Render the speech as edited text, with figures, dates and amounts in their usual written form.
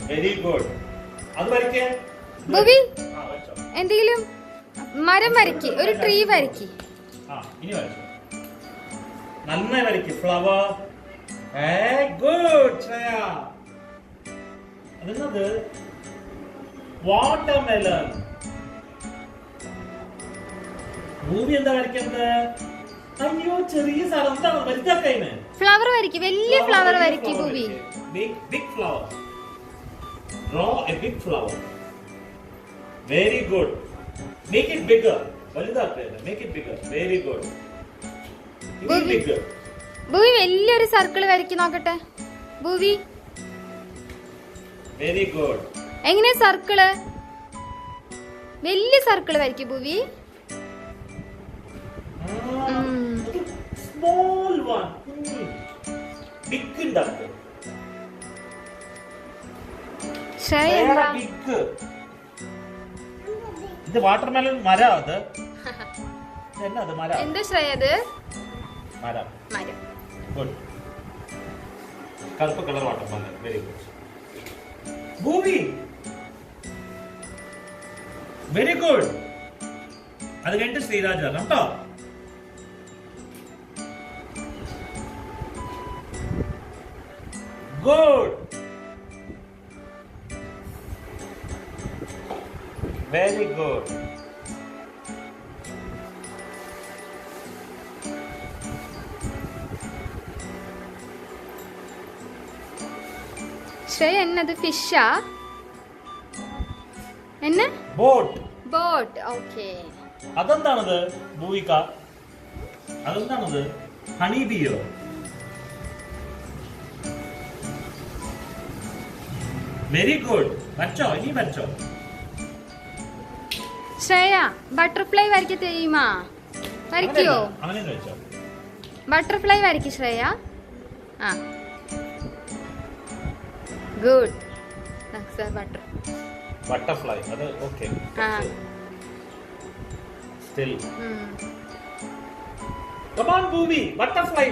Very good. അത് വരയ്ക്കേ ഭുവി. എന്തെങ്കിലും മരം വരയ്ക്ക്, ഒരു ട്രീ വരയ്ക്ക്. ഇനി വരച്ചു നന്നായി വരയ്ക്ക്. ഫ്ലവർ. ഗുഡ് ശ്രേയ. അതെന്നത് വാട്ടർമെലൺ. ഭൂമി എന്താ വരയ്ക്കുന്നത്? അയ്യോ ചെറിയ സ്ഥലം. എന്താണ് വലുതാക്കൈന്? ഫ്ലവർ വരയ്ക്ക്, വലിയ ഫ്ലവർ വരയ്ക്ക് Bhoomi. Big flower. Draw a big flower. Very good. Make it bigger. വലുതാക്കൈന്. Make it bigger. Very good. Bigger. Bhuvi വലിയൊരു സർക്കിൾ വരയ്ക്ക് നോക്കട്ടെ. Bhuvi very good. എങ്ങനെ സർക്കിള്? വലിയ സർക്കിൾ വരയ്ക്ക് ഭൂവി. Small one. ബിഗ് ഉണ്ടാക്ക്. ബിഗ്. ഇത് വാട്ടർമെലൺ മരം. അത് എന്നത് മരം. എന്താ ശ്രേയ അത്? മരം. മരം. ഗുഡ്. കറുപ്പ് colour watermelon. Very good. Bhoomi. Very good. അത് കഴിഞ്ഞിട്ട് ശ്രീരാജ കേട്ടോ. ഗുഡ്. Very good. ശ്രേയ എന്നത് ഫിഷാ? എന്നെ ബോട്ട്. ബോട്ട്. ഓക്കേ. അതെന്താണത് ഭൂവിക? അതെന്താണത്? ഹണി ബിയോ? Very good. വരച്ചോ. ഇനി വരച്ചോ. ശ്രേയ ബട്ടർഫ്ലൈ വരയ്ക്ക തെയ്യുമാ? വരയ്ക്കോ? അങ്ങനെ വെച്ചോ. ബട്ടർഫ്ലൈ വരയ്ക്ക് ശ്രേയ. ആ ഗുഡ്. ബട്ടർഫ്ലൈ. അത് okay. Still. Come on, Booby. Butterfly.